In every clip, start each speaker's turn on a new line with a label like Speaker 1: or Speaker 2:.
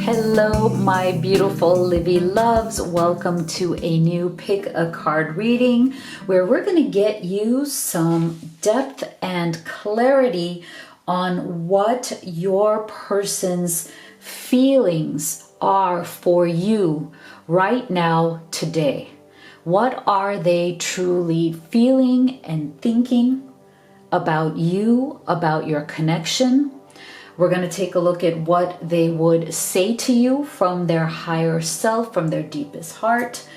Speaker 1: Hello, my beautiful Livy loves. Welcome to a new pick a card reading where we're going to get you some depth and clarity on what your person's feelings are for you right now, today. What are they truly feeling and thinking about you, about your connection? We're going to take a look at what they would say to you from their higher self, from their deepest heart.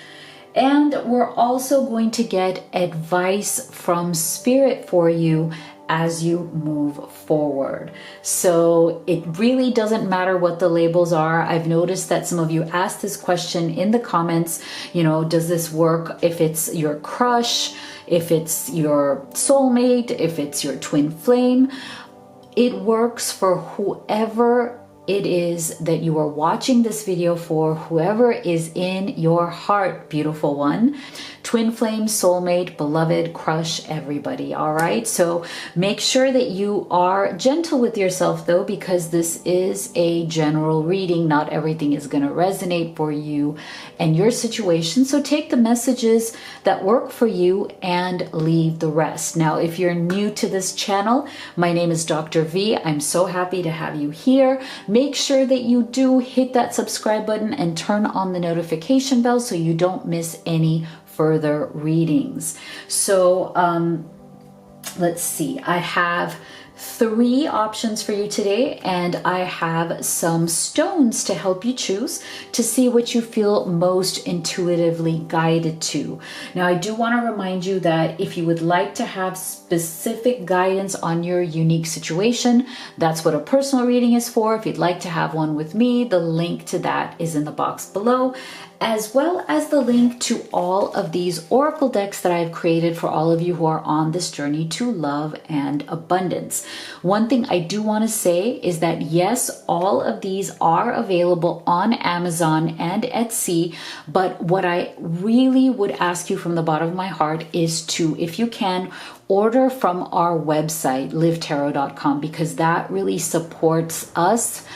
Speaker 1: And we're also going to get advice from Spirit for you as you move forward. So it really doesn't matter what the labels are. I've noticed that some of you asked this question in the comments, does this work if it's your crush, if it's your soulmate, if it's your twin flame? It works for whoever it is that you are watching this video for, whoever is in your heart, beautiful one. Twin flame, soulmate, beloved, crush, everybody, all right? So make sure that you are gentle with yourself though, because this is a general reading. Not everything is going to resonate for you and your situation. So take the messages that work for you and leave the rest. Now, if you're new to this channel, my name is Dr. V. I'm so happy to have you here. Make sure that you do hit that subscribe button and turn on the notification bell so you don't miss any further readings. So let's see, I have 3 options for you today, and I have some stones to help you choose to see what you feel most intuitively guided to. Now, I do want to remind you that if you would like to have specific guidance on your unique situation, that's what a personal reading is for. If you'd like to have one with me, the link to that is in the box below, as well as the link to all of these oracle decks that I've created for all of you who are on this journey to love and abundance. One thing I do want to say is that yes, all of these are available on Amazon and Etsy, but what I really would ask you from the bottom of my heart is to, if you can, order from our website, livetarot.com, because that really supports us.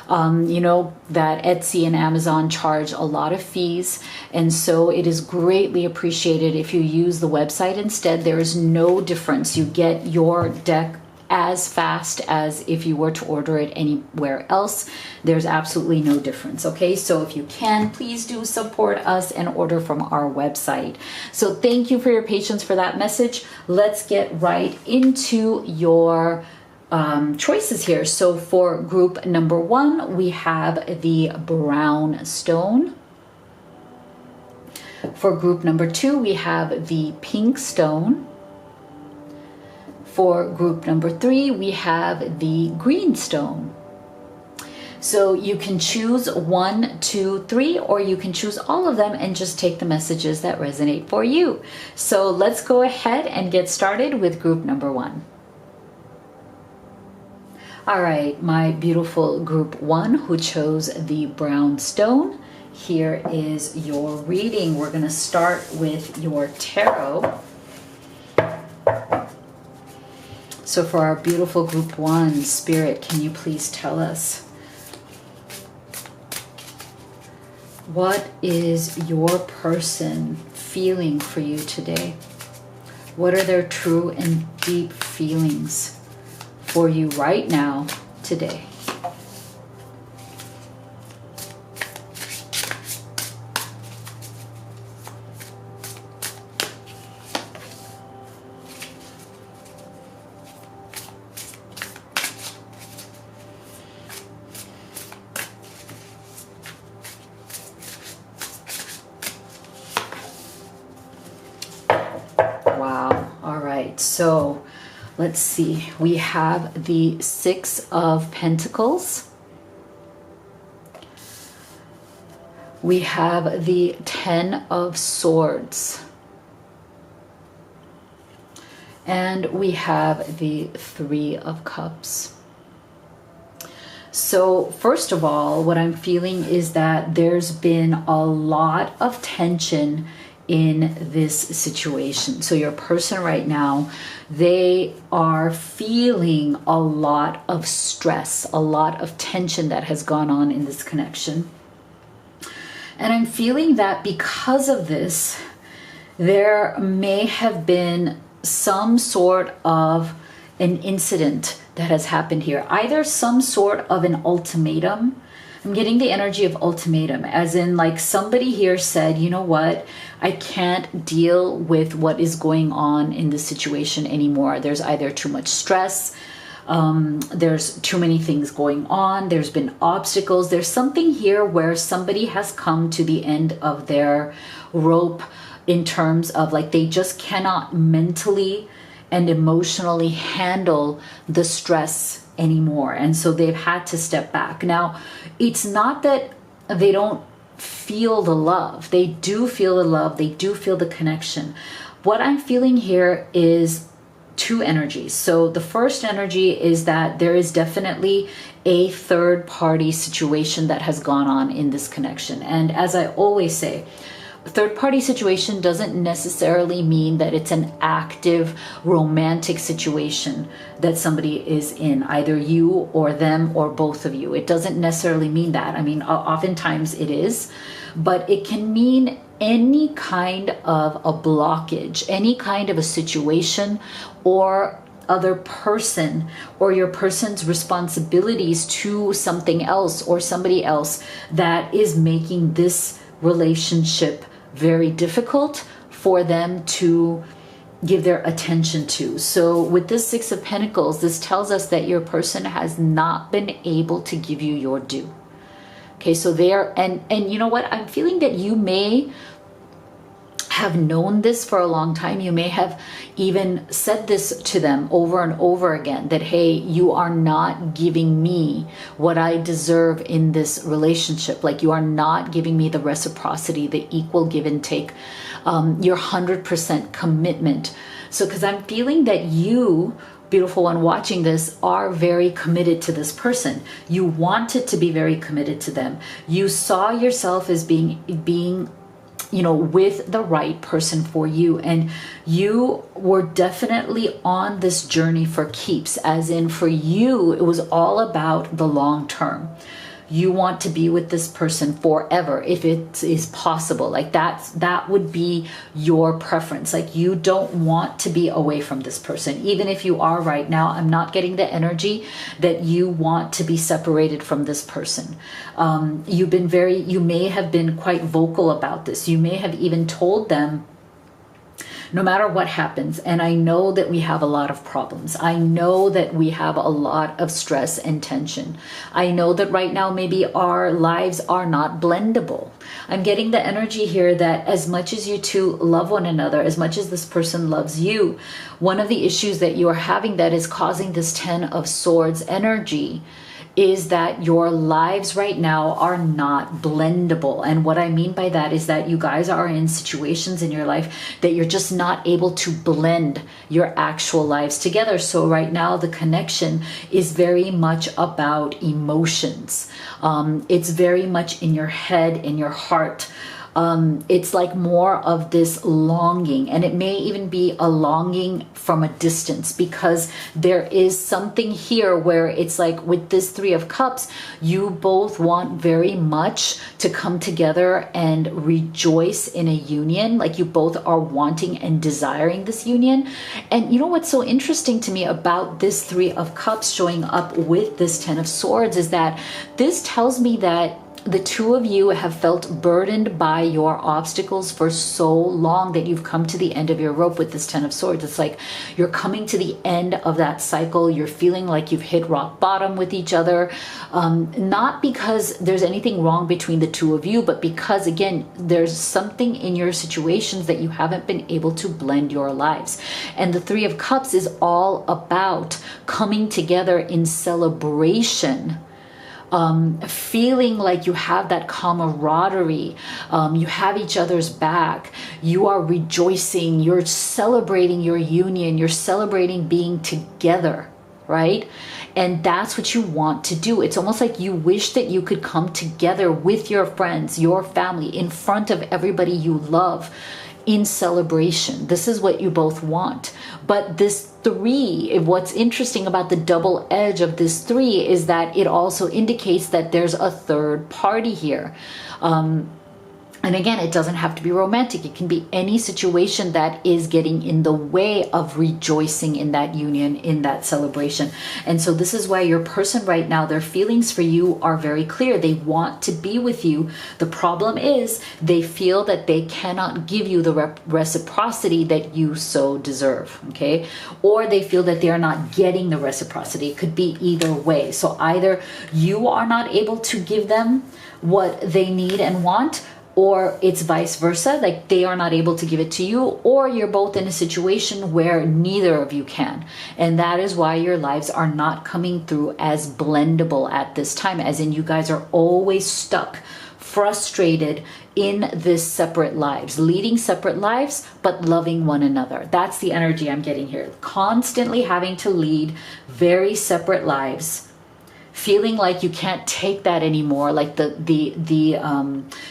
Speaker 1: That Etsy and Amazon charge a lot of fees, and so it is greatly appreciated if you use the website instead. There is no difference. You get your deck as fast as if you were to order it anywhere else. There's absolutely no difference. Okay, so if you can, please do support us and order from our website. So thank you for your patience for that message. Let's get right into your choices here. So for group number 1, we have the brown stone. For group number 2, we have the pink stone. For group number 3, we have the green stone. So you can choose 1, 2, 3, or you can choose all of them and just take the messages that resonate for you. So let's go ahead and get started with group number 1. All right, my beautiful group 1 who chose the brown stone, here is your reading. We're going to start with your tarot. So for our beautiful group 1, Spirit, can you please tell us, what is your person feeling for you today? What are their true and deep feelings for you right now, today? Wow. All right. So let's see. We have the 6 of Pentacles. We have the 10 of Swords. And we have the 3 of Cups. So first of all, what I'm feeling is that there's been a lot of tension in this situation. So your person right now, they are feeling a lot of stress, a lot of tension that has gone on in this connection. And I'm feeling that because of this, there may have been some sort of an incident that has happened here. Either some sort of an ultimatum. I'm getting the energy of ultimatum, as in like somebody here said, you know what, I can't deal with what is going on in this situation anymore. There's either too much stress, there's too many things going on, there's been obstacles, there's something here where somebody has come to the end of their rope in terms of like they just cannot mentally and emotionally handle the stress anymore. And so they've had to step back. Now, it's not that they don't feel the love. They do feel the love. They do feel the connection. What I'm feeling here is two energies. So the first energy is that there is definitely a third party situation that has gone on in this connection. And as I always say, third party situation doesn't necessarily mean that it's an active romantic situation that somebody is in, either you or them or both of you. It doesn't necessarily mean that. I mean, oftentimes it is, but it can mean any kind of a blockage, any kind of a situation or other person, or your person's responsibilities to something else or somebody else that is making this relationship very difficult for them to give their attention to. So with this Six of Pentacles, this tells us that your person has not been able to give you your due. Okay, so there, and you know what? I'm feeling that you may have known this for a long time. You may have even said this to them over and over again, that, hey, you are not giving me what I deserve in this relationship. Like, you are not giving me the reciprocity, the equal give and take, your 100% commitment. So, because I'm feeling that you, beautiful one watching this, are very committed to this person. You wanted to be very committed to them. You saw yourself as being you know, with the right person for you. And you were definitely on this journey for keeps, as in for you, it was all about the long term. You want to be with this person forever if it is possible. Like that would be your preference. Like, you don't want to be away from this person. Even if you are right now, I'm not getting the energy that you want to be separated from this person. You may have been quite vocal about this. You may have even told them, no matter what happens, and I know that we have a lot of problems. I know that we have a lot of stress and tension. I know that right now maybe our lives are not blendable. I'm getting the energy here that as much as you two love one another, as much as this person loves you, one of the issues that you are having that is causing this Ten of Swords energy is that your lives right now are not blendable. And what I mean by that is that you guys are in situations in your life that you're just not able to blend your actual lives together. So right now the connection is very much about emotions. It's very much in your head, in your heart. It's like more of this longing, and it may even be a longing from a distance, because there is something here where it's like with this Three of Cups, you both want very much to come together and rejoice in a union. Like, you both are wanting and desiring this union. And you know what's so interesting to me about this Three of Cups showing up with this Ten of Swords is that this tells me that the two of you have felt burdened by your obstacles for so long that you've come to the end of your rope with this Ten of Swords. It's like you're coming to the end of that cycle. You're feeling like you've hit rock bottom with each other. Not because there's anything wrong between the two of you, but because, again, there's something in your situations that you haven't been able to blend your lives. And the Three of Cups is all about coming together in celebration, feeling like you have that camaraderie, you have each other's back, you are rejoicing, you're celebrating your union, you're celebrating being together, right? And that's what you want to do. It's almost like you wish that you could come together with your friends, your family, in front of everybody you love, in celebration. This is what you both want. But this 3, what's interesting about the double edge of this 3 is that it also indicates that there's a third party here. And again, it doesn't have to be romantic. It can be any situation that is getting in the way of rejoicing in that union, in that celebration. And so this is why your person right now, their feelings for you are very clear. They want to be with you. The problem is they feel that they cannot give you the reciprocity that you so deserve, okay? Or they feel that they are not getting the reciprocity. It could be either way. So either you are not able to give them what they need and want, or it's vice versa, like they are not able to give it to you, or you're both in a situation where neither of you can. And that is why your lives are not coming through as blendable at this time, as in you guys are always stuck, frustrated in this separate lives, leading separate lives, but loving one another. That's the energy I'm getting here. Constantly having to lead very separate lives, feeling like you can't take that anymore, like the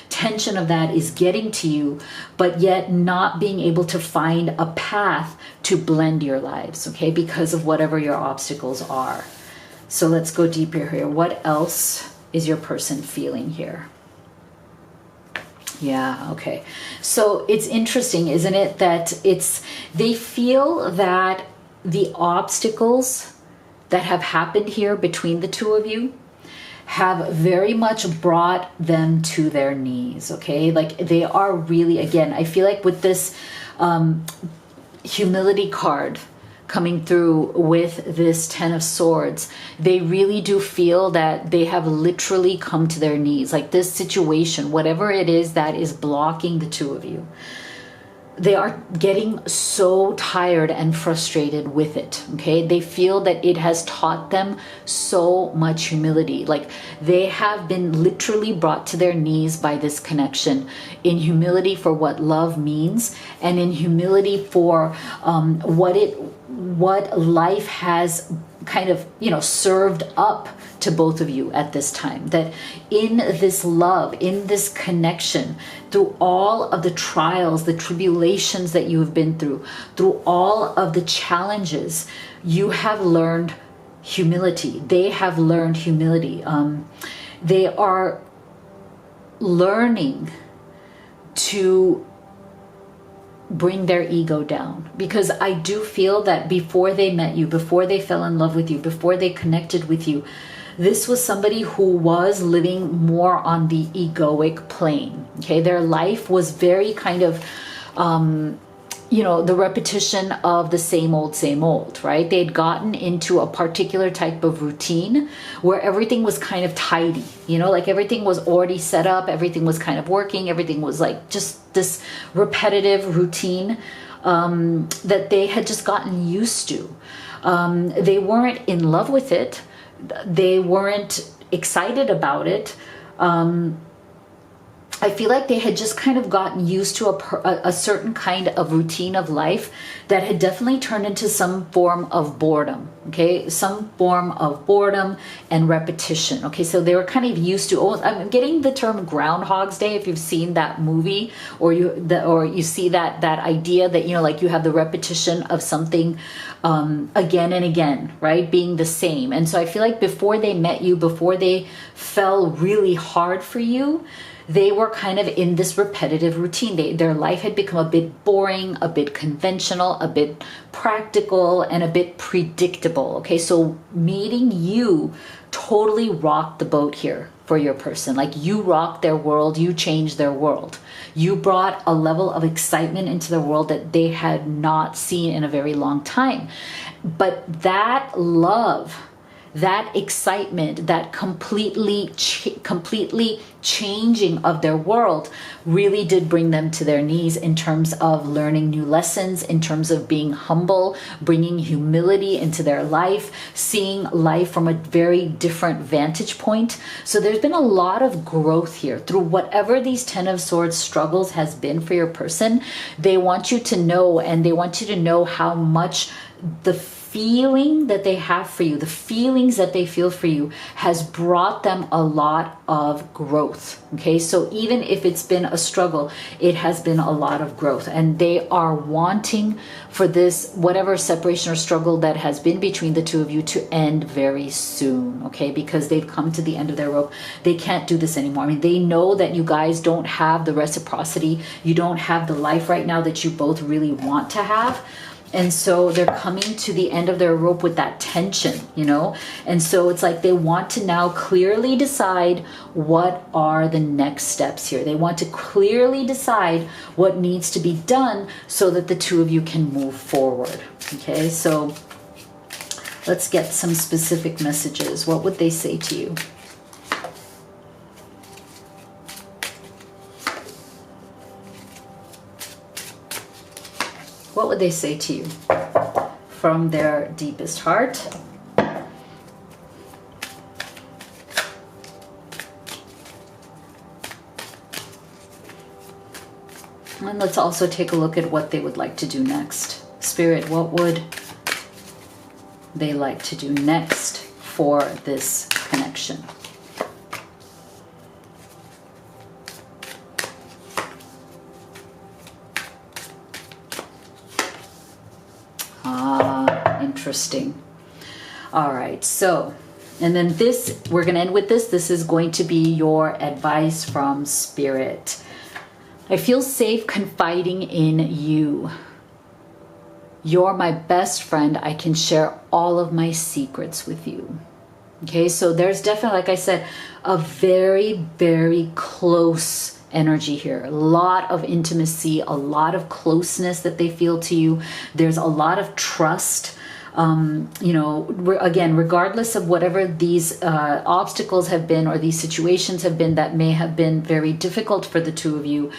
Speaker 1: tension of that is getting to you, but yet not being able to find a path to blend your lives, okay, because of whatever your obstacles are. So let's go deeper here. What else is your person feeling here? Yeah, okay. So it's interesting, isn't it, that they feel that the obstacles that have happened here between the two of you have very much brought them to their knees, okay? Like they are really, again, I feel like with this humility card coming through with this 10 of Swords, they really do feel that they have literally come to their knees. Like this situation, whatever it is that is blocking the two of you, they are getting so tired and frustrated with it, okay? They feel that it has taught them so much humility. Like they have been literally brought to their knees by this connection, in humility for what love means, and in humility for what life has kind of, served up to both of you at this time. That in this love, in this connection, through all of the trials, the tribulations that you have been through all of the challenges, you have learned humility. They have learned humility. They are learning to bring their ego down, because I do feel that before they met you, before they fell in love with you, before they connected with you, this was somebody who was living more on the egoic plane, okay? Their life was very kind of the repetition of the same old, right? They'd gotten into a particular type of routine where everything was kind of tidy, like everything was already set up, everything was kind of working, everything was like just this repetitive routine that they had just gotten used to. They weren't in love with it. They weren't excited about it. I feel like they had just kind of gotten used to a certain kind of routine of life that had definitely turned into some form of boredom, okay? Some form of boredom and repetition, okay? So they were kind of used to, I'm getting the term Groundhog's Day, if you've seen that movie, or you see that idea that, like you have the repetition of something again and again, right? Being the same. And so I feel like before they met you, before they fell really hard for you, they were kind of in this repetitive routine. Their life had become a bit boring, a bit conventional, a bit practical, and a bit predictable. Okay, so meeting you totally rocked the boat here for your person. Like you rocked their world, you changed their world. You brought a level of excitement into the world that they had not seen in a very long time. But that love, that excitement, that completely changing of their world really did bring them to their knees in terms of learning new lessons, in terms of being humble, bringing humility into their life, seeing life from a very different vantage point. So there's been a lot of growth here through whatever these 10 of Swords struggles has been for your person. They want you to know, and they want you to know how much the feeling that they have for you, the feelings that they feel for you has brought them a lot of growth. Okay, so even if it's been a struggle, it has been a lot of growth, and they are wanting for this, whatever separation or struggle that has been between the two of you, to end very soon. Okay, because they've come to the end of their rope. They can't do this anymore. I mean, they know that you guys don't have the reciprocity. You don't have the life right now that you both really want to have. And so they're coming to the end of their rope with that tension, you know? And so it's like they want to now clearly decide what are the next steps here. They want to clearly decide what needs to be done so that the two of you can move forward. Okay, so let's get some specific messages. What would they say to you? What would they say to you from their deepest heart? And let's also take a look at what they would like to do next. Spirit, what would they like to do next for this connection? Interesting. All right, so, and then this, we're going to end with this. This is going to be your advice from Spirit. I feel safe confiding in you. You're my best friend. I can share all of my secrets with you. Okay, so there's definitely, like I said, a very, very close energy here. A lot of intimacy, a lot of closeness that they feel to you. There's a lot of trust. You know, again, regardless of whatever these obstacles have been or these situations have been that may have been very difficult for the two of you,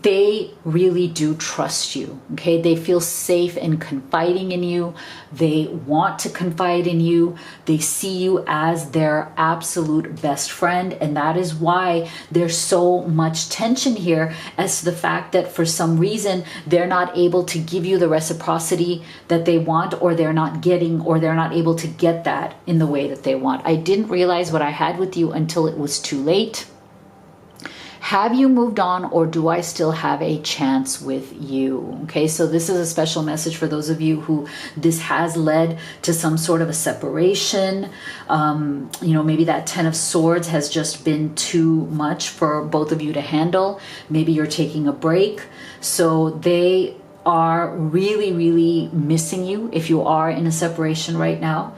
Speaker 1: they really do trust you. Okay, they feel safe in confiding in you. They want to confide in you. They see you as their absolute best friend, and that is why there's so much tension here as to the fact that for some reason they're not able to give you the reciprocity that they want, or they're not getting, or they're not able to get that in the way that they want. I didn't realize what I had with you until it was too late. Have you moved on, or do I still have a chance with you? Okay, so this is a special message for those of you who this has led to some sort of a separation. You know, maybe that 10 of Swords has just been too much for both of you to handle. Maybe you're taking a break. So they are really, really missing you if you are in a separation right now.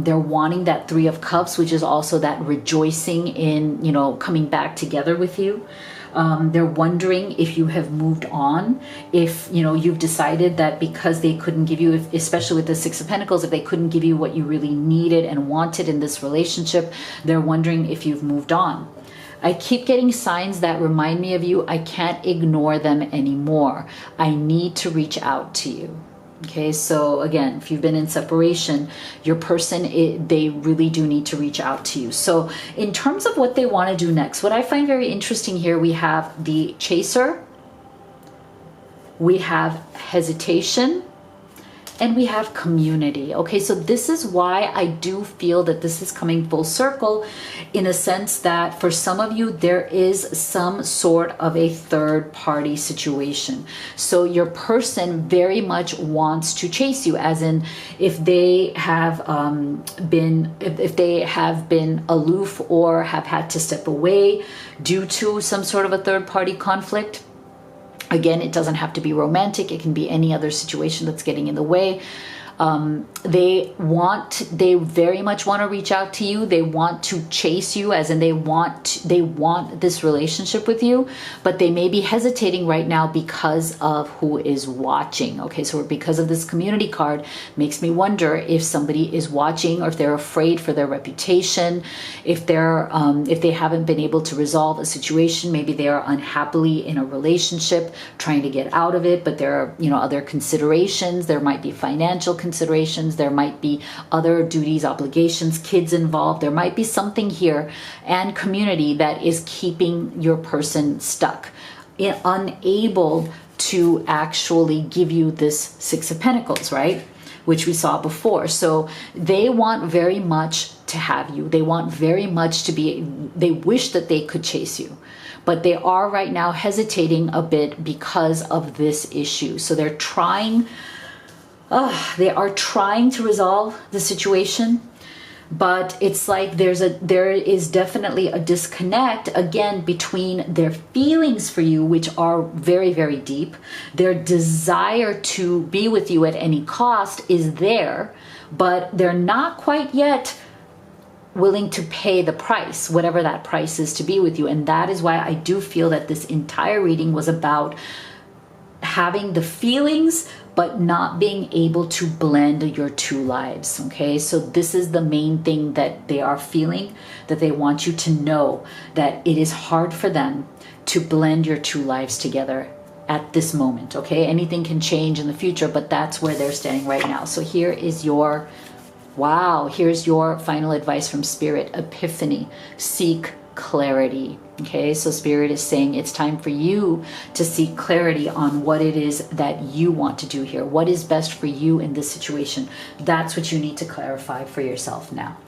Speaker 1: They're wanting that 3 of Cups, which is also that rejoicing in, you know, coming back together with you. They're wondering if you have moved on, if, you know, you've decided that because they couldn't give you, especially with the 6 of Pentacles, if they couldn't give you what you really needed and wanted in this relationship, they're wondering if you've moved on. I keep getting signs that remind me of you. I can't ignore them anymore. I need to reach out to you. Okay, so again, if you've been in separation, your person, they really do need to reach out to you. So in terms of what they want to do next, what I find very interesting here, we have the Chaser, we have hesitation, and we have community. Okay, so this is why I do feel that this is coming full circle, in a sense that for some of you, there is some sort of a third party situation. So your person very much wants to chase you, as in if they have if they have been aloof or have had to step away due to some sort of a third party conflict. Again, it doesn't have to be romantic. It can be any other situation that's getting in the way. They very much want to reach out to you. They want to chase you, as in they want this relationship with you, but they may be hesitating right now because of who is watching. Okay, so because of this community card, makes me wonder if somebody is watching, or if they're afraid for their reputation, if they haven't been able to resolve a situation. Maybe they are unhappily in a relationship, trying to get out of it, but there are, you know, other considerations. There might be financial considerations, there might be other duties, obligations, kids involved, there might be something here, and community that is keeping your person stuck, unable to actually give you this 6 of Pentacles, right? which we saw before. So they want very much to have you. They want very much to be, they wish that they could chase you, but they are right now hesitating a bit because of this issue. So they're trying, they are trying to resolve the situation, but it's like there is definitely a disconnect again between their feelings for you, which are very, very deep. Their desire to be with you at any cost is there, but they're not quite yet willing to pay the price, whatever that price is to be with you. And that is why I do feel that this entire reading was about having the feelings but not being able to blend your two lives. Okay, so this is the main thing that they are feeling, that they want you to know that it is hard for them to blend your two lives together at this moment. Okay, anything can change in the future, but that's where they're standing right now. So here is your, wow, here's your final advice from Spirit. Epiphany. Seek clarity. Okay, so Spirit is saying it's time for you to seek clarity on what it is that you want to do here. What is best for you in this situation? That's what you need to clarify for yourself now.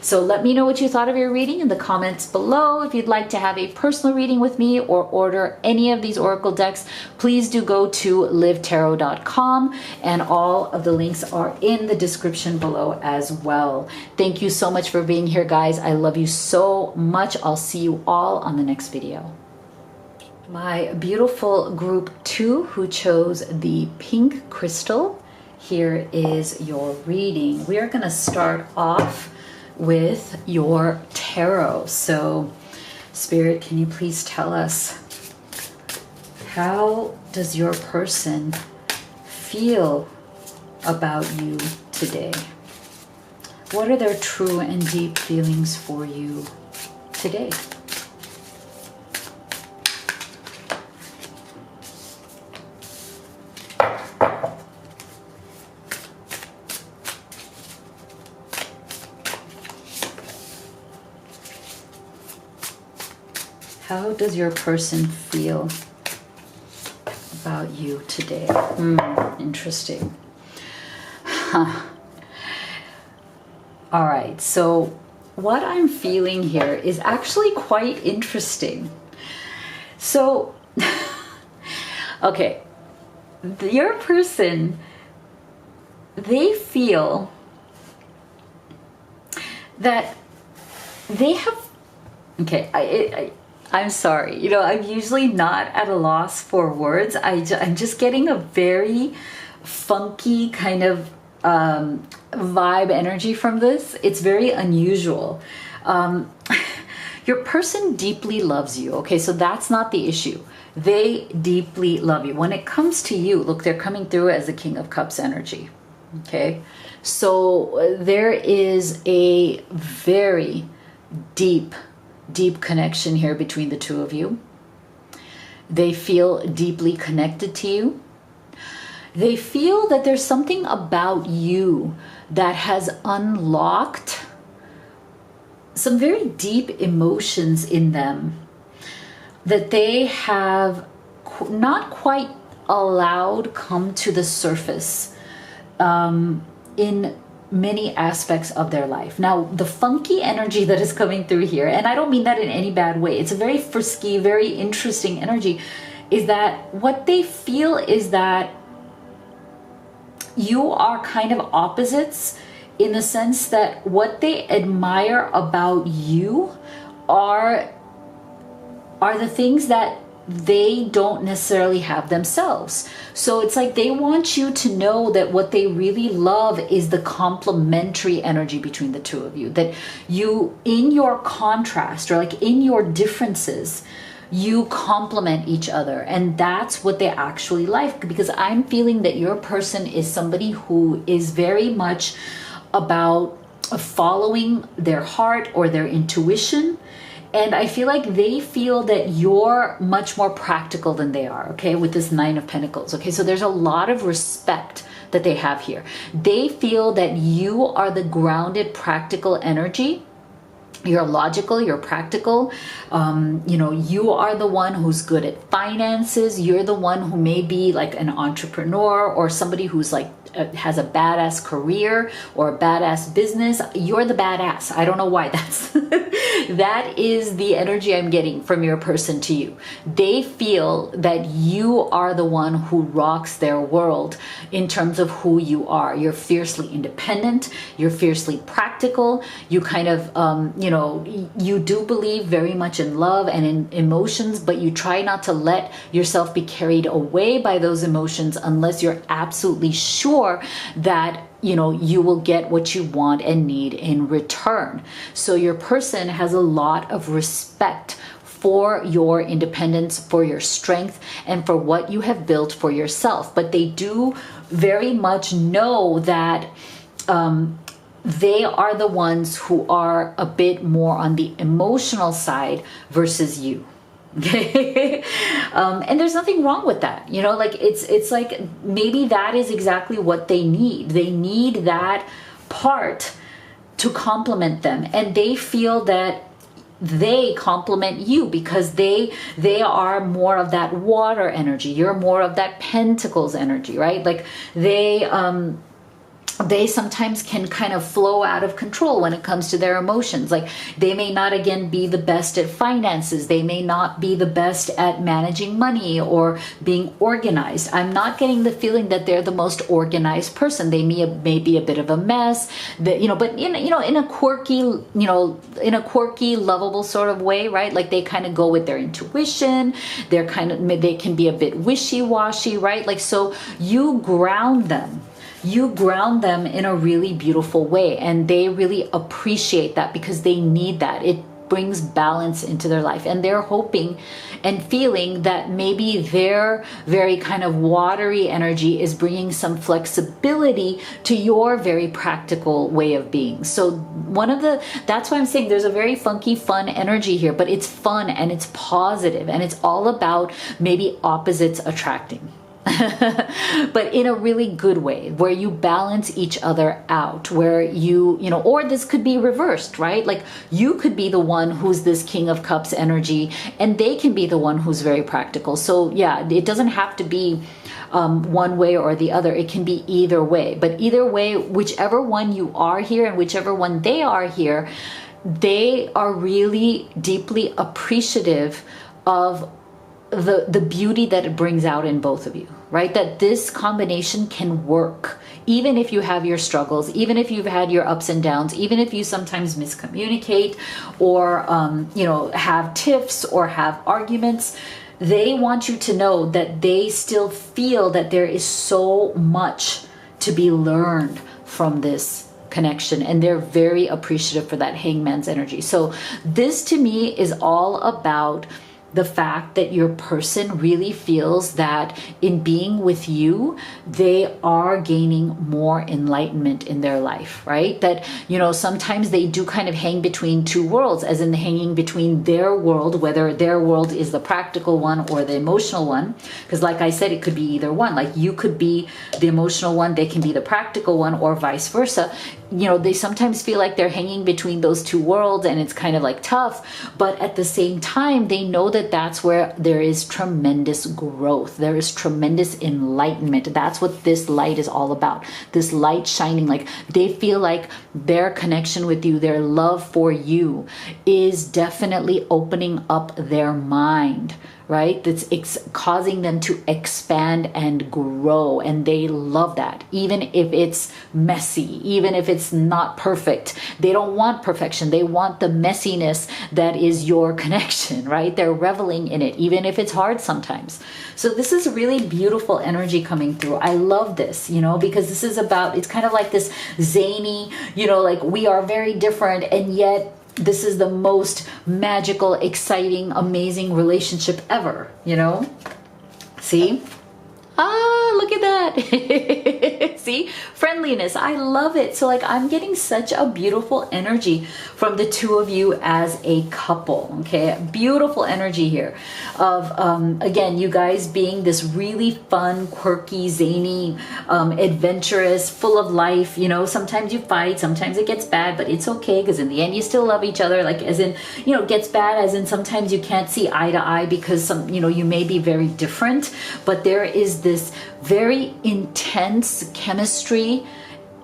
Speaker 1: So let me know what you thought of your reading in the comments below. If you'd like to have a personal reading with me or order any of these oracle decks, please do go to livetarot.com, and all of the links are in the description below as well. Thank you so much for being here, guys. I love you so much. I'll see you all on the next video. My beautiful group 2 who chose the pink crystal, here is your reading. We are going to start off with your tarot. So Spirit, can you please tell us, how does your person feel about you today? What are their true and deep feelings for you today? How does your person feel about you today? Interesting. All right, so what I'm feeling here is actually quite interesting. So, okay, your person, they feel that they have, okay, I'm sorry, you know, I'm usually not at a loss for words. I'm just getting a very funky kind of vibe energy from this. It's very unusual. Your person deeply loves you. Okay, so that's not the issue. They deeply love you. When it comes to you, look, they're coming through as the King of Cups energy. Okay, so there is a very deep connection here between the two of you. They feel deeply connected to you. They feel that there's something about you that has unlocked some very deep emotions in them that they have not quite allowed come to the surface in many aspects of their life. Now, the funky energy that is coming through here, and I don't mean that in any bad way, it's a very frisky, very interesting energy, is that what they feel is that you are kind of opposites, in the sense that what they admire about you are the things that they don't necessarily have themselves. So it's like they want you to know that what they really love is the complementary energy between the two of you. That you, in your contrast, or like in your differences, you complement each other. And that's what they actually like. Because I'm feeling that your person is somebody who is very much about following their heart or their intuition. And I feel like they feel that you're much more practical than they are, okay, with this Nine of Pentacles. Okay, so there's a lot of respect that they have here. They feel that you are the grounded, practical energy You're logical, you're practical. You are the one who's good at finances. You're the one who may be like an entrepreneur or somebody who's like has a badass career or a badass business. You're the badass. I don't know why that's that is the energy I'm getting from your person to you. They feel that you are the one who rocks their world in terms of who you are. You're fiercely independent. You're fiercely practical. You kind of, you do believe very much in love and in emotions, but you try not to let yourself be carried away by those emotions unless you're absolutely sure that you will get what you want and need in return. So your person has a lot of respect for your independence, for your strength, and for what you have built for yourself. But they do very much know that they are the ones who are a bit more on the emotional side versus you. Okay. And there's nothing wrong with that. It's like maybe that is exactly what they need. They need that part to complement them. And they feel that they complement you because they are more of that water energy. You're more of that pentacles energy, right? Like they sometimes can kind of flow out of control when it comes to their emotions. Like they may not, again, be the best at finances. They may not be the best at managing money or being organized. I'm not getting the feeling that they're the most organized person. They may be a bit of a mess, but in a quirky, lovable sort of way, right? Like they kind of go with their intuition. They can be a bit wishy-washy, right? Like, so you ground them. You ground them in a really beautiful way, and they really appreciate that because they need that. It brings balance into their life, and they're hoping and feeling that maybe their very kind of watery energy is bringing some flexibility to your very practical way of being. So that's why I'm saying there's a very funky, fun energy here, but it's fun and it's positive, and it's all about maybe opposites attracting. But in a really good way, where you balance each other out, where or this could be reversed, right? Like you could be the one who's this King of Cups energy, and they can be the one who's very practical. So yeah, it doesn't have to be one way or the other. It can be either way. But either way, whichever one you are here and whichever one they are here, they are really deeply appreciative of the beauty that it brings out in both of you, right? That this combination can work, even if you have your struggles, even if you've had your ups and downs, even if you sometimes miscommunicate or, have tiffs or have arguments. They want you to know that they still feel that there is so much to be learned from this connection, and they're very appreciative for that Hangman's energy. So this to me is all about the fact that your person really feels that in being with you, they are gaining more enlightenment in their life, right? That, sometimes they do kind of hang between two worlds, as in hanging between their world, whether their world is the practical one or the emotional one. Because like I said, it could be either one. Like you could be the emotional one, they can be the practical one, or vice versa. They sometimes feel like they're hanging between those two worlds, and it's kind of like tough. But at the same time, they know that that's where there is tremendous growth. There is tremendous enlightenment. That's what this light is all about. This light shining, like they feel like their connection with you, their love for you is definitely opening up their mind, right? That's causing them to expand and grow. And they love that. Even if it's messy, even if it's not perfect, they don't want perfection. They want the messiness that is your connection, right? They're reveling in it, even if it's hard sometimes. So this is really beautiful energy coming through. I love this, because this is about, it's kind of like this zany, like we are very different, and yet this is the most magical, exciting, amazing relationship ever, See? Look look at that. See, friendliness. I love it. So like I'm getting such a beautiful energy from the two of you as a couple. Okay, beautiful energy here of again, you guys being this really fun, quirky, zany, adventurous, full of life. You know, sometimes you fight, sometimes it gets bad, but it's okay because in the end you still love each other. Like as in, you know, gets bad as in sometimes you can't see eye to eye because some, you know, you may be very different, but there is this very intense chemistry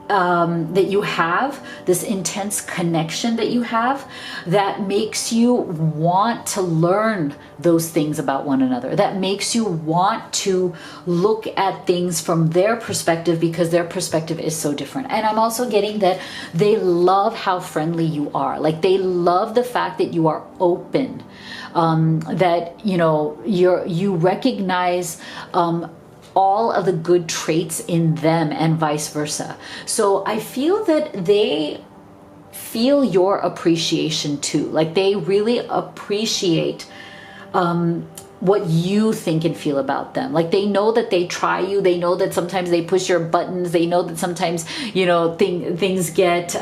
Speaker 1: that you have, this intense connection that you have that makes you want to learn those things about one another, that makes you want to look at things from their perspective because their perspective is so different. And I'm also getting that they love how friendly you are. Like they love the fact that you are open, that, you know, you recognize all of the good traits in them and vice versa. So I feel that they feel your appreciation too. Like they really appreciate what you think and feel about them. Like they know that they try you. They know that sometimes they push your buttons. They know that sometimes, you know, things get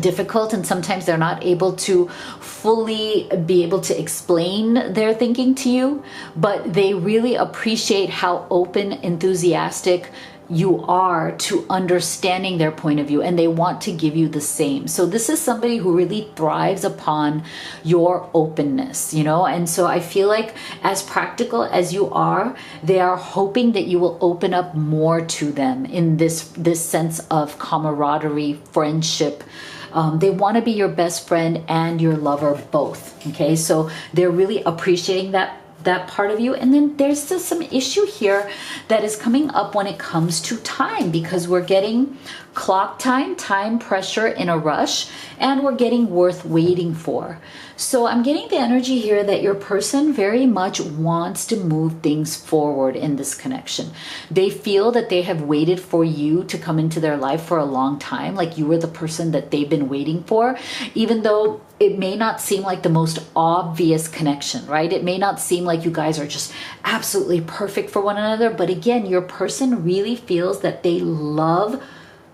Speaker 1: difficult and sometimes they're not able to fully be able to explain their thinking to you, but they really appreciate how open, enthusiastic you are to understanding their point of view, and they want to give you the same. So this is somebody who really thrives upon your openness, you know. And so I feel like as practical as you are, they are hoping that you will open up more to them in this sense of camaraderie, friendship. They want to be your best friend and your lover both. Okay, so they're really appreciating that part of you. And then there's just some issue here that is coming up when it comes to time, because we're getting clock time pressure in a rush, and we're getting worth waiting for. So I'm getting the energy here that your person very much wants to move things forward in this connection. They feel that they have waited for you to come into their life for a long time, like you were the person that they've been waiting for, even though it may not seem like the most obvious connection, right? It may not seem like you guys are just absolutely perfect for one another, but again, your person really feels that they love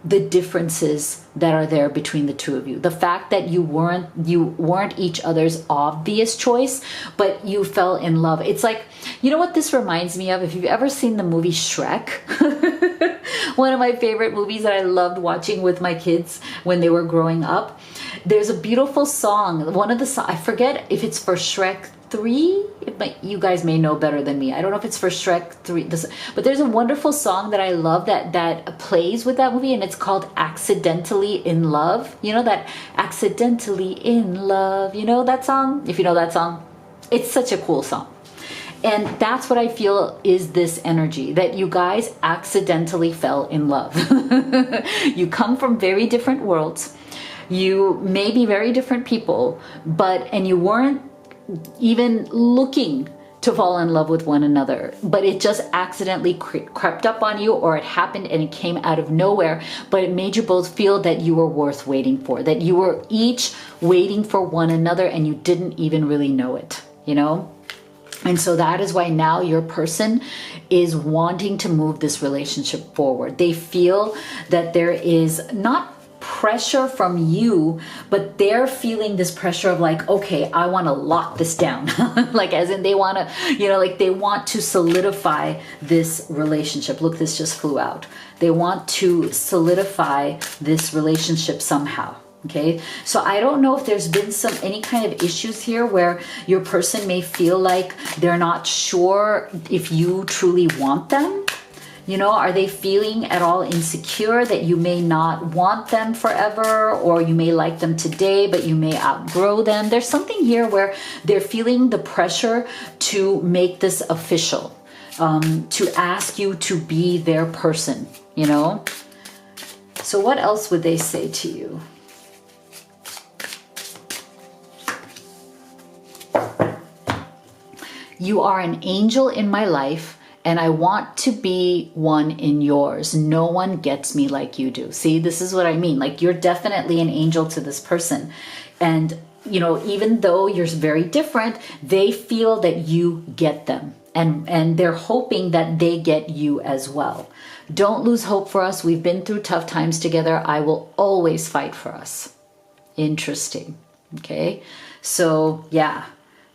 Speaker 1: the differences that are there between the two of you. The fact that you weren't each other's obvious choice, but you fell in love. It's like, you know what this reminds me of? If you've ever seen the movie Shrek, one of my favorite movies that I loved watching with my kids when they were growing up. There's a beautiful song. One of the I forget if it's for Shrek 3. You guys may know better than me. I don't know if it's for Shrek 3, but there's a wonderful song that I love that plays with that movie, and it's called Accidentally in Love. You know that Accidentally in Love, you know that song? If you know that song, it's such a cool song. And that's what I feel is this energy, that you guys accidentally fell in love. You come from very different worlds. You may be very different people, and you weren't even looking to fall in love with one another, but it just accidentally crept up on you, or it happened and it came out of nowhere, but it made you both feel that you were worth waiting for, that you were each waiting for one another and you didn't even really know it, you know? And so that is why now your person is wanting to move this relationship forward. They feel that there is not pressure from you, but they're feeling this pressure of like, okay, I want to lock this down. Like as in they want to, you know, like they want to solidify this relationship. Look, this just flew out. They want to solidify this relationship somehow. Okay, so I don't know if there's been any kind of issues here where your person may feel like they're not sure if you truly want them. You know, are they feeling at all insecure that you may not want them forever, or you may like them today, but you may outgrow them? There's something here where they're feeling the pressure to make this official, to ask you to be their person, you know? So what else would they say to you? You are an angel in my life, and I want to be one in yours. No one gets me like you do. See, this is what I mean. Like, you're definitely an angel to this person. And, you know, even though you're very different, they feel that you get them. and they're hoping that they get you as well. Don't lose hope for us. We've been through tough times together. I will always fight for us. Interesting. Okay. So yeah,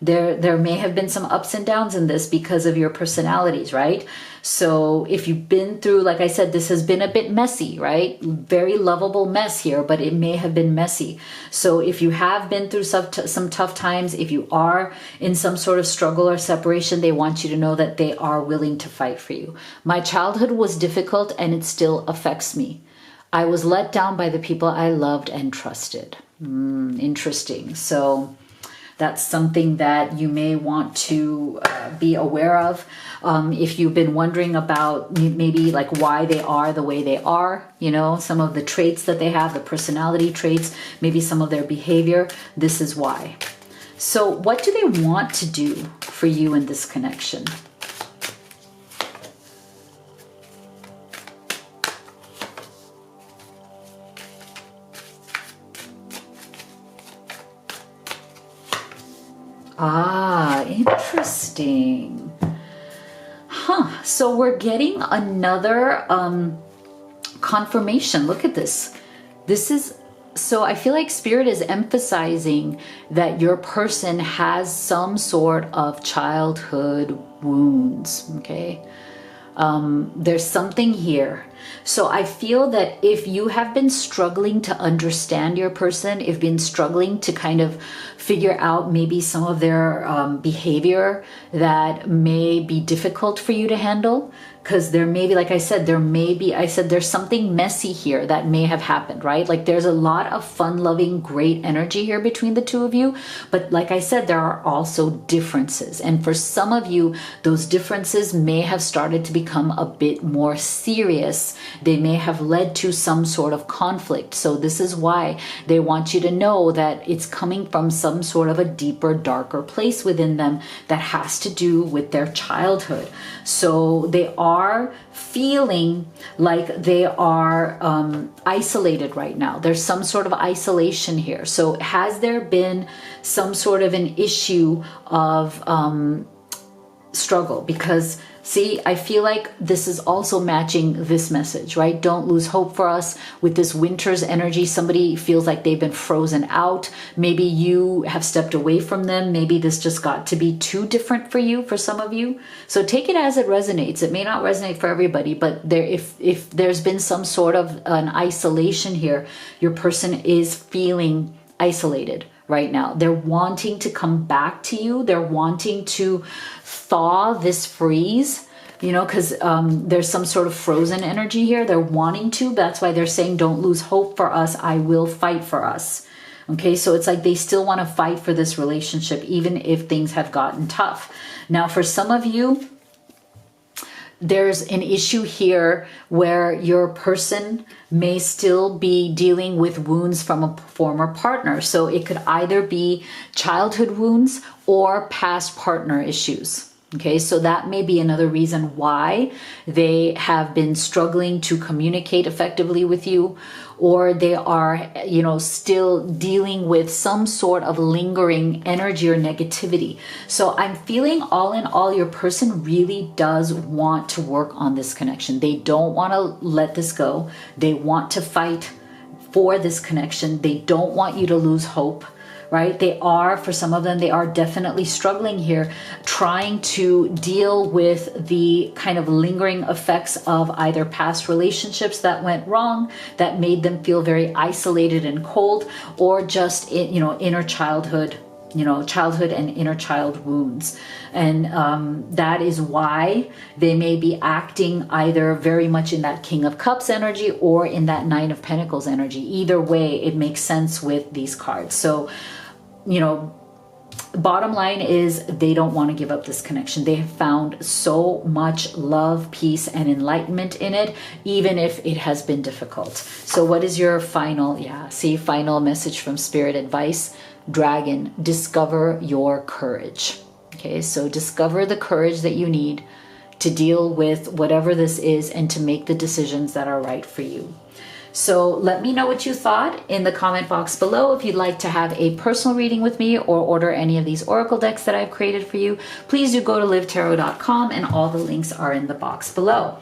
Speaker 1: there may have been some ups and downs in this because of your personalities, right? So if you've been through, like I said, this has been a bit messy, right? Very lovable mess here, but it may have been messy. So if you have been through some tough times, if you are in some sort of struggle or separation, they want you to know that they are willing to fight for you. My childhood was difficult and it still affects me. I was let down by the people I loved and trusted. Interesting. So that's something that you may want to be aware of. If you've been wondering about maybe like why they are the way they are, you know, some of the traits that they have, the personality traits, maybe some of their behavior, this is why. So what do they want to do for you in this connection? Ah, interesting. Huh. So we're getting another confirmation. Look at this. This is, so I feel like Spirit is emphasizing that your person has some sort of childhood wounds. Okay. There's something here. So I feel that if you have been struggling to understand your person, if been struggling to kind of figure out maybe some of their behavior that may be difficult for you to handle, because there may be, like I said, there's something messy here that may have happened, right? Like there's a lot of fun-loving, great energy here between the two of you. But like I said, there are also differences. And for some of you, those differences may have started to become a bit more serious. They may have led to some sort of conflict. So this is why they want you to know that it's coming from some sort of a deeper, darker place within them that has to do with their childhood. So they are feeling like they are isolated right now. There's some sort of isolation here. So has there been some sort of an issue of struggle? Because see, I feel like this is also matching this message, right? Don't lose hope for us with this winter's energy. Somebody feels like they've been frozen out. Maybe you have stepped away from them. Maybe this just got to be too different for you, for some of you. So take it as it resonates. It may not resonate for everybody, but if there's been some sort of an isolation here, your person is feeling isolated right now. They're wanting to come back to you. They're wanting to thaw this freeze, you know, because there's some sort of frozen energy here. They're wanting to. That's why they're saying, don't lose hope for us. I will fight for us. Okay, so it's like they still want to fight for this relationship, even if things have gotten tough. Now, for some of you, there's an issue here where your person may still be dealing with wounds from a former partner. So it could either be childhood wounds or past partner issues. Okay, so that may be another reason why they have been struggling to communicate effectively with you, or they are, you know, still dealing with some sort of lingering energy or negativity. So I'm feeling all in all, your person really does want to work on this connection. They don't want to let this go. They want to fight for this connection. They don't want you to lose hope. Right? They are, for some of them, they are definitely struggling here, trying to deal with the kind of lingering effects of either past relationships that went wrong, that made them feel very isolated and cold, or just, you know, inner childhood, you know, childhood and inner child wounds. And that is why they may be acting either very much in that King of Cups energy or in that Nine of Pentacles energy. Either way, it makes sense with these cards. So, you know, bottom line is they don't want to give up this connection. They have found so much love, peace, and enlightenment in it, even if it has been difficult. So what is your final, final message from Spirit advice? Dragon, discover your courage. Okay, so discover the courage that you need to deal with whatever this is and to make the decisions that are right for you. So let me know what you thought in the comment box below. If you'd like to have a personal reading with me or order any of these oracle decks that I've created for you, please do go to livetarot.com, and all the links are in the box below.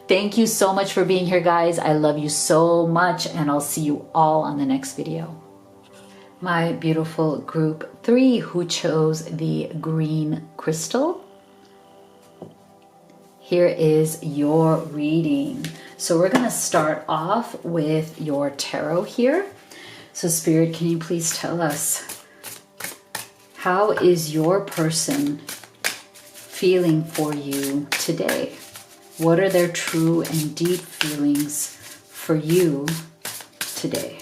Speaker 1: Thank you so much for being here, guys. I love you so much, and I'll see you all on the next video. My beautiful group 3 who chose the green crystal, here is your reading. So we're going to start off with your tarot here. So Spirit, can you please tell us, how is your person feeling for you today? What are their true and deep feelings for you today?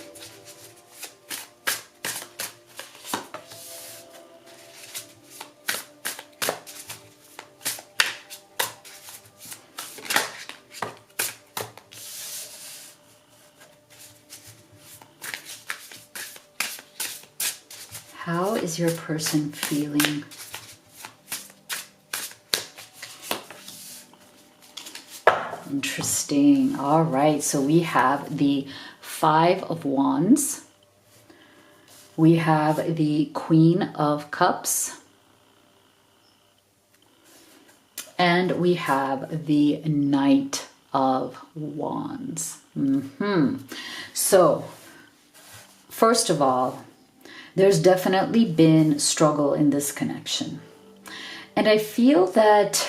Speaker 1: How is your person feeling? Interesting. All right. So we have the 5 of Wands. We have the Queen of Cups. And we have the Knight of Wands. So, first of all, there's definitely been struggle in this connection. And I feel that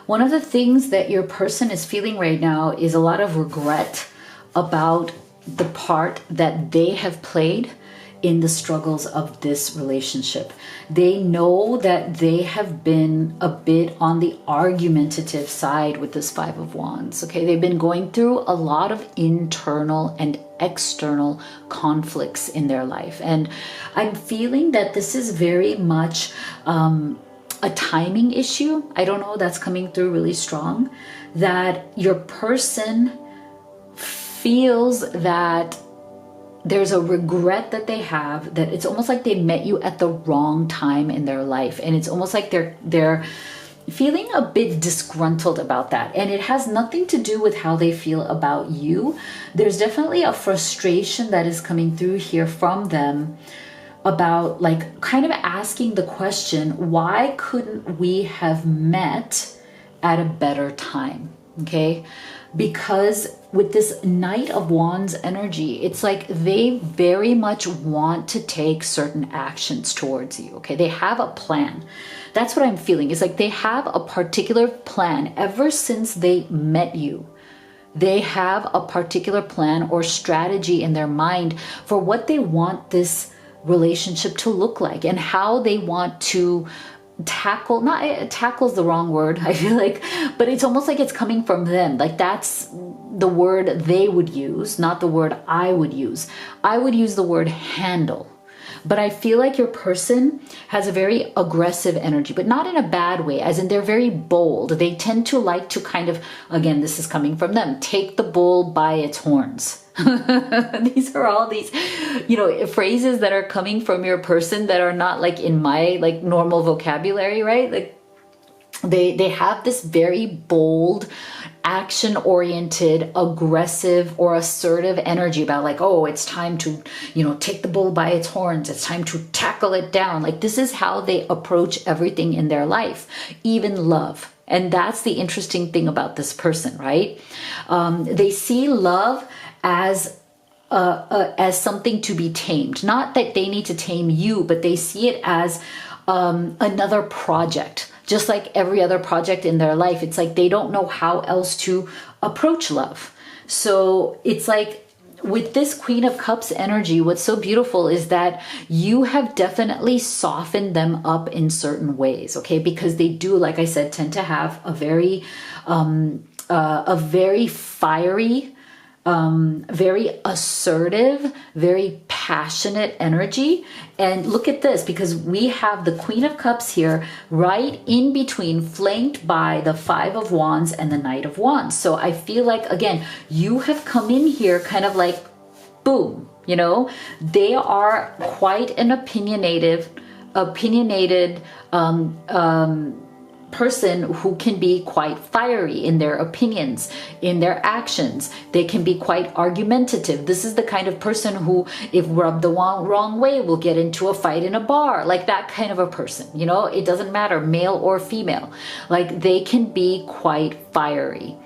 Speaker 1: one of the things that your person is feeling right now is a lot of regret about the part that they have played in the struggles of this relationship. They know that they have been a bit on the argumentative side with this 5 of Wands. Okay, they've been going through a lot of internal and external conflicts in their life. And I'm feeling that this is very much a timing issue. I don't know, that's coming through really strong. That your person feels that there's a regret that they have, that it's almost like they met you at the wrong time in their life. And it's almost like they're feeling a bit disgruntled about that. And it has nothing to do with how they feel about you. There's definitely a frustration that is coming through here from them about, like, kind of asking the question, why couldn't we have met at a better time? Okay, because with this Knight of Wands energy, it's like they very much want to take certain actions towards you. Okay, they have a plan. That's what I'm feeling. It's like they have a particular plan ever since they met you. They have a particular plan or strategy in their mind for what they want this relationship to look like and how they want to tackle, not tackle's the wrong word, I feel like, but it's almost like it's coming from them. Like that's the word they would use, not the word I would use. I would use the word handle. But I feel like your person has a very aggressive energy, but not in a bad way, as in they're very bold. They tend to like to kind of, again, this is coming from them, take the bull by its horns. These are all these, phrases that are coming from your person that are not like in my like normal vocabulary, right? Like they have this very bold, action-oriented, aggressive or assertive energy about like, oh, it's time to, take the bull by its horns. It's time to tackle it down. Like this is how they approach everything in their life, even love. And that's the interesting thing about this person, right? They see love as something to be tamed. Not that they need to tame you, but they see it as another project. Just like every other project in their life, it's like they don't know how else to approach love. So it's like with this Queen of Cups energy, what's so beautiful is that you have definitely softened them up in certain ways, okay? Because they do, like I said, tend to have a very fiery, very assertive, very passionate energy. And look at this, because we have the Queen of Cups here right in between, flanked by the 5 of Wands and the Knight of Wands. So I feel like, again, you have come in here kind of like, boom, they are quite an opinionated, person who can be quite fiery in their opinions, in their actions. They can be quite argumentative. This is the kind of person who, if rubbed the wrong way, will get into a fight in a bar, like that kind of a person. You know, it doesn't matter, male or female. Like, they can be quite fiery.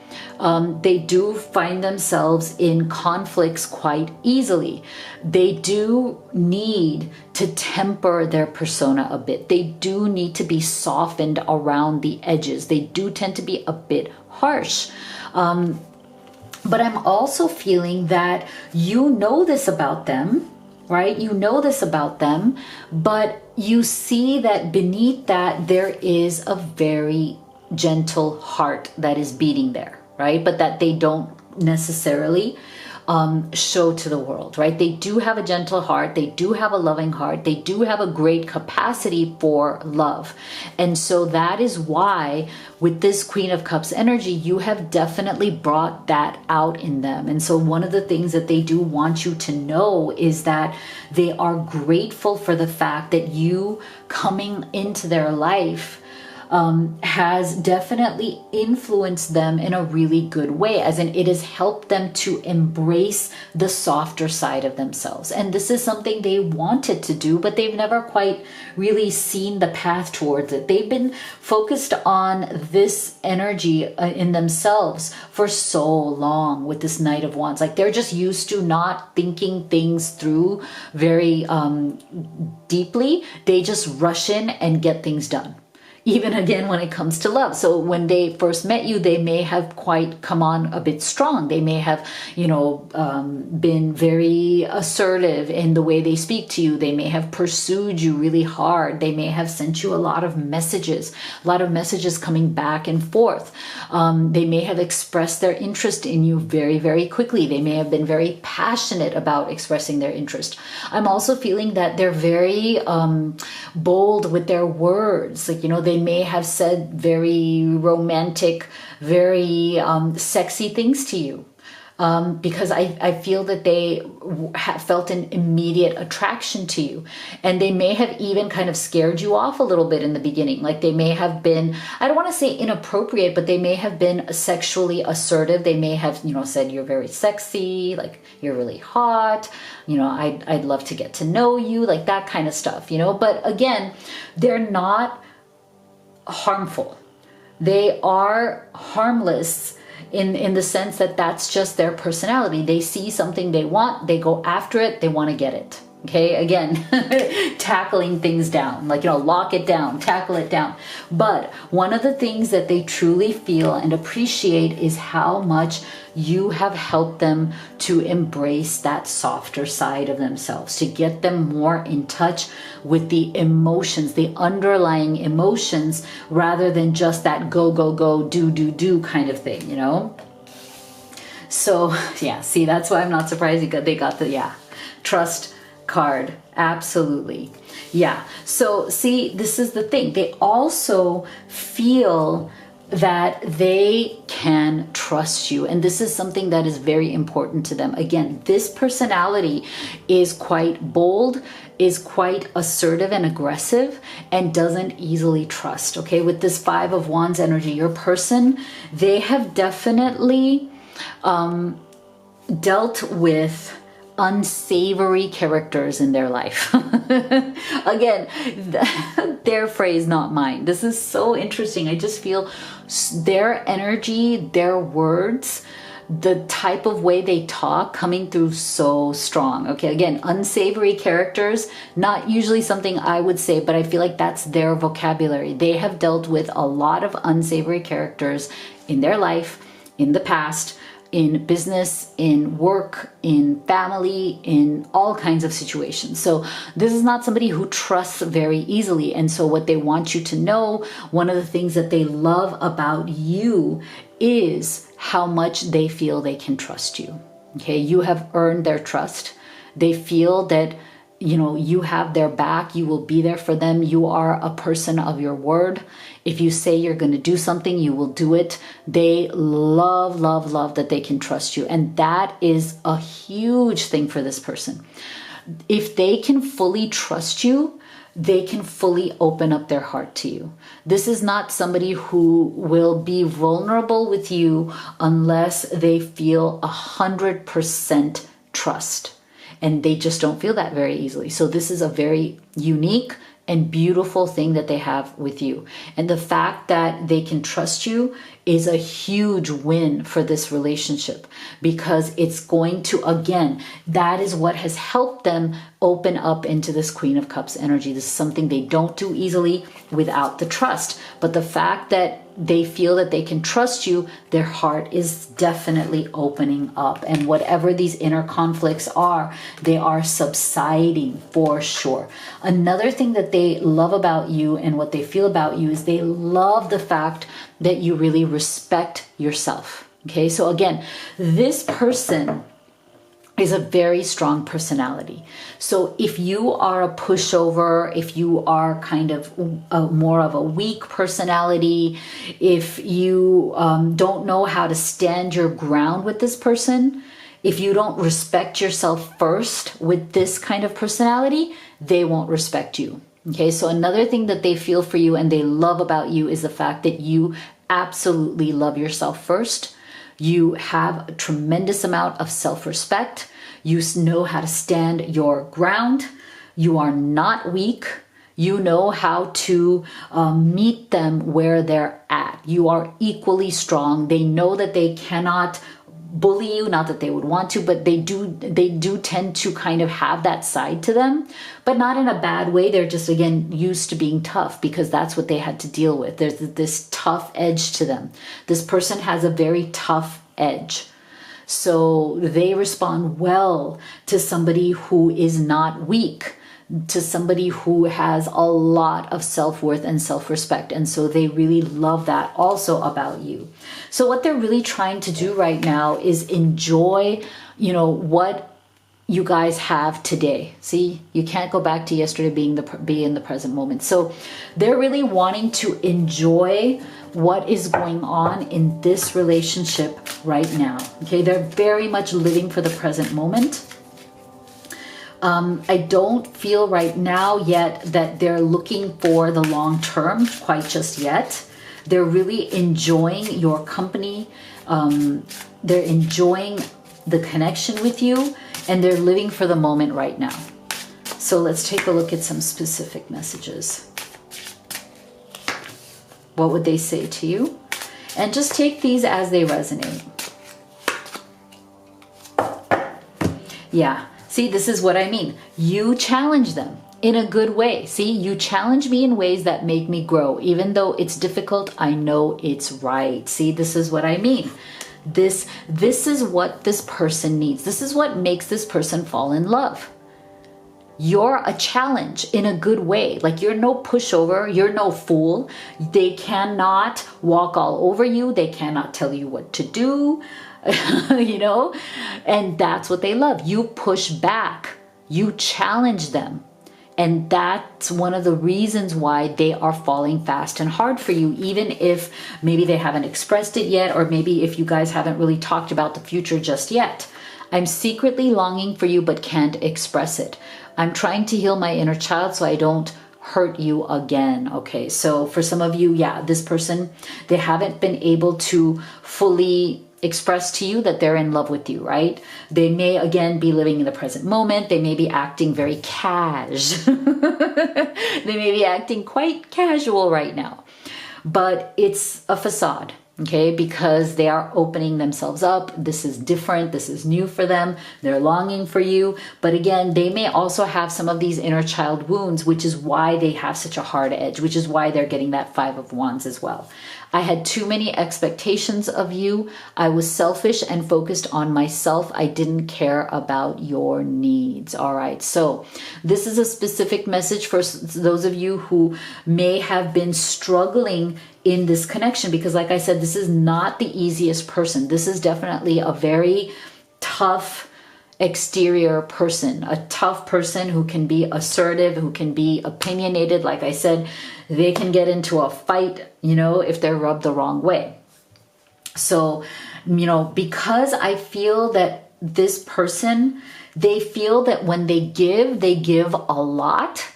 Speaker 1: They do find themselves in conflicts quite easily. They do need to temper their persona a bit. They do need to be softened around the edges. They do tend to be a bit harsh. But I'm also feeling that you know this about them, right? You know this about them, but you see that beneath that there is a very gentle heart that is beating there, right? But that they don't necessarily show to the world, right? They do have a gentle heart. They do have a loving heart. They do have a great capacity for love. And so that is why with this Queen of Cups energy, you have definitely brought that out in them. And so one of the things that they do want you to know is that they are grateful for the fact that you coming into their life has definitely influenced them in a really good way, as in it has helped them to embrace the softer side of themselves. And this is something they wanted to do, but they've never quite really seen the path towards it. They've been focused on this energy in themselves for so long with this Knight of Wands. Like, they're just used to not thinking things through very deeply. They just rush in and get things done. Even again, when it comes to love. So when they first met you, they may have quite come on a bit strong. They may have, been very assertive in the way they speak to you. They may have pursued you really hard. They may have sent you a lot of messages coming back and forth. They may have expressed their interest in you very, very quickly. They may have been very passionate about expressing their interest. I'm also feeling that they're very bold with their words. Like, they may have said very romantic, very sexy things to you. Because I feel that they have felt an immediate attraction to you. And they may have even kind of scared you off a little bit in the beginning. Like, they may have been, I don't want to say inappropriate, but they may have been sexually assertive. They may have, said you're very sexy, like you're really hot, I'd love to get to know you, like that kind of stuff, But again, they're not harmful. They are harmless in the sense that that's just their personality. They see something they want, they go after it, they want to get it. Okay, again, tackling things down, like, lock it down, tackle it down. But one of the things that they truly feel and appreciate is how much you have helped them to embrace that softer side of themselves, to get them more in touch with the emotions, the underlying emotions, rather than just that go, go, go, do kind of thing, So, yeah, see, that's why I'm not surprised they got the, trust card. Absolutely. Yeah. So see, this is the thing. They also feel that they can trust you. And this is something that is very important to them. Again, this personality is quite bold, is quite assertive and aggressive, and doesn't easily trust. Okay. With this Five of Wands energy, your person, they have definitely dealt with unsavory characters in their life. Again, their phrase, not mine. This is so interesting. I just feel their energy, their words, the type of way they talk coming through so strong. Okay, again, unsavory characters, not usually something I would say, but I feel like that's their vocabulary. They have dealt with a lot of unsavory characters in their life, in the past, in business, in work, in family, in all kinds of situations. So this is not somebody who trusts very easily. And so what they want you to know, one of the things that they love about you is how much they feel they can trust you. Okay, you have earned their trust. They feel that you have their back, you will be there for them. You are a person of your word. If you say you're going to do something, you will do it. They love, love, love that they can trust you. And that is a huge thing for this person. If they can fully trust you, they can fully open up their heart to you. This is not somebody who will be vulnerable with you unless they feel 100% trust. And they just don't feel that very easily. So this is a very unique and beautiful thing that they have with you. And the fact that they can trust you is a huge win for this relationship, because it's going to, again, that is what has helped them open up into this Queen of Cups energy. This is something they don't do easily without the trust. But the fact that they feel that they can trust you, their heart is definitely opening up. And whatever these inner conflicts are, they are subsiding for sure. Another thing that they love about you and what they feel about you is they love the fact that you really respect yourself. Okay, so again, this person is a very strong personality. So if you are a pushover, if you are kind of more of a weak personality, if you don't know how to stand your ground with this person, if you don't respect yourself first with this kind of personality, they won't respect you. Okay, so another thing that they feel for you and they love about you is the fact that you absolutely love yourself first. You have a tremendous amount of self-respect. You know how to stand your ground. You are not weak. You know how to meet them where they're at. You are equally strong. They know that they cannot bully you, not that they would want to, but they do tend to kind of have that side to them, but not in a bad way. They're just, again, used to being tough because that's what they had to deal with. There's this tough edge to them. This person has a very tough edge. So they respond well to somebody who is not weak, to somebody who has a lot of self-worth and self-respect. And so they really love that also about you. So what they're really trying to do right now is enjoy, what you guys have today. See, you can't go back to yesterday, be in the present moment. So they're really wanting to enjoy what is going on in this relationship right now. Okay, they're very much living for the present moment. I don't feel right now yet that they're looking for the long term quite just yet. They're really enjoying your company. They're enjoying the connection with you, and they're living for the moment right now. So let's take a look at some specific messages. What would they say to you? And just take these as they resonate. Yeah. See, this is what I mean. You challenge them in a good way. See, you challenge me in ways that make me grow. Even though it's difficult, I know it's right. See, this is what I mean. This is what this person needs. This is what makes this person fall in love. You're a challenge in a good way. Like, you're no pushover. You're no fool. They cannot walk all over you. They cannot tell you what to do. And that's what they love. You push back, you challenge them. And that's one of the reasons why they are falling fast and hard for you, even if maybe they haven't expressed it yet, or maybe if you guys haven't really talked about the future just yet. I'm secretly longing for you, but can't express it. I'm trying to heal my inner child so I don't hurt you again. Okay, so for some of you, this person, they haven't been able to fully express to you that they're in love with you, right? They may, again, be living in the present moment. They may be acting very cash. They may be acting quite casual right now, but it's a facade. Okay, because they are opening themselves up. This is different. This is new for them. They're longing for you. But again, they may also have some of these inner child wounds, which is why they have such a hard edge, which is why they're getting that 5 of Wands as well. I had too many expectations of you. I was selfish and focused on myself. I didn't care about your needs. All right. So this is a specific message for those of you who may have been struggling in this connection, because like I said, this is not the easiest person. This is definitely a very tough exterior person, a tough person who can be assertive, who can be opinionated. Like I said, they can get into a fight, if they're rubbed the wrong way. So, because I feel that this person, they feel that when they give a lot,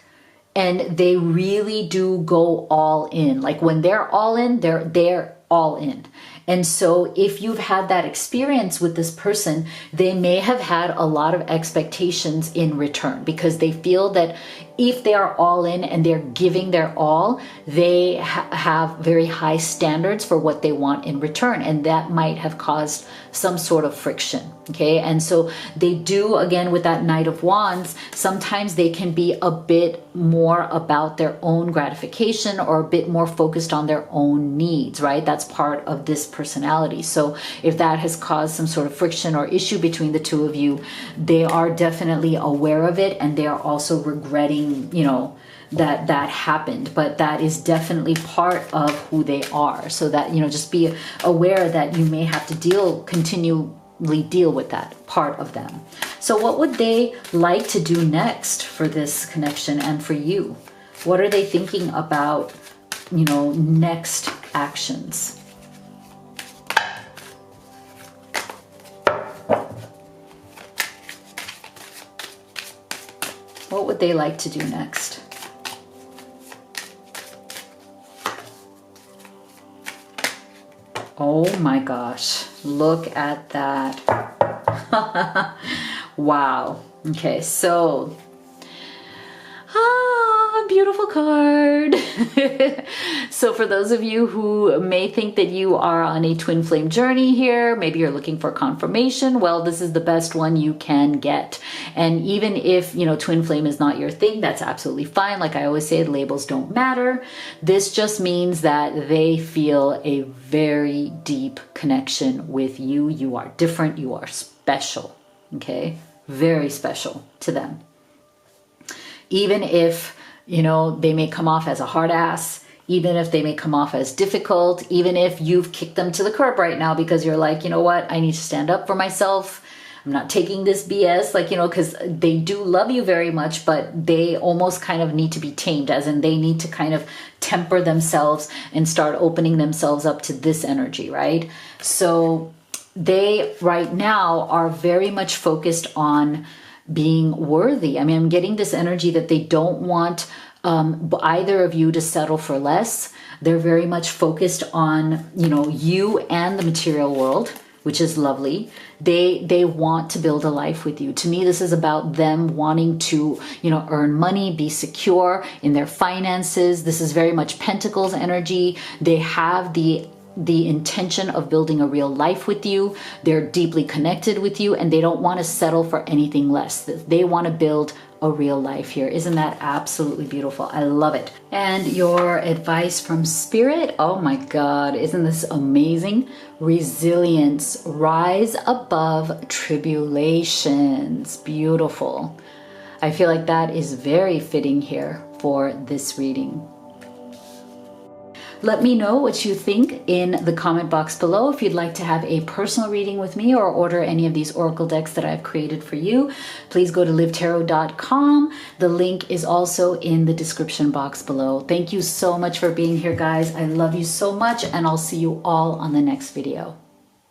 Speaker 1: and they really do go all in. Like when they're all in, they're all in. And so if you've had that experience with this person, they may have had a lot of expectations in return, because they feel that if they are all in and they're giving their all, they have very high standards for what they want in return. And that might have caused some sort of friction. Okay. And so they do, again, with that Knight of Wands, sometimes they can be a bit more about their own gratification, or a bit more focused on their own needs, right? That's part of this personality. So if that has caused some sort of friction or issue between the two of you, they are definitely aware of it, and they are also regretting, that happened. But that is definitely part of who they are. So that, just be aware that you may have to continually deal with that part of them. So what would they like to do next for this connection and for you? What are they thinking about, next actions? What would they like to do next? Oh my gosh, look at that. Wow. Okay, so beautiful card. So for those of you who may think that you are on a twin flame journey here, maybe you're looking for confirmation, well, this is the best one you can get. And even if, twin flame is not your thing, that's absolutely fine. Like I always say, labels don't matter. This just means that they feel a very deep connection with you. You are different. You are special. Okay? Very special to them. Even if they may come off as a hard ass, even if they may come off as difficult, even if you've kicked them to the curb right now because you're like, you know what, I need to stand up for myself. I'm not taking this BS, because they do love you very much, but they almost kind of need to be tamed, as in they need to kind of temper themselves and start opening themselves up to this energy, right? So they right now are very much focused on being worthy. I mean, I'm getting this energy that they don't want either of you to settle for less. They're very much focused on, you and the material world, which is lovely. They want to build a life with you. To me, this is about them wanting to, earn money, be secure in their finances. This is very much Pentacles energy. They have the intention of building a real life with you. They're deeply connected with you, and they don't want to settle for anything less. They want to build a real life here. Isn't that absolutely beautiful? I love it. And your advice from Spirit, oh my God, isn't this amazing? Resilience, rise above tribulations. Beautiful. I feel like that is very fitting here for this reading. Let me know what you think in the comment box below. If you'd like to have a personal reading with me or order any of these oracle decks that I've created for you, please go to livetarot.com. The link is also in the description box below. Thank you so much for being here, guys. I love you so much, and I'll see you all on the next video.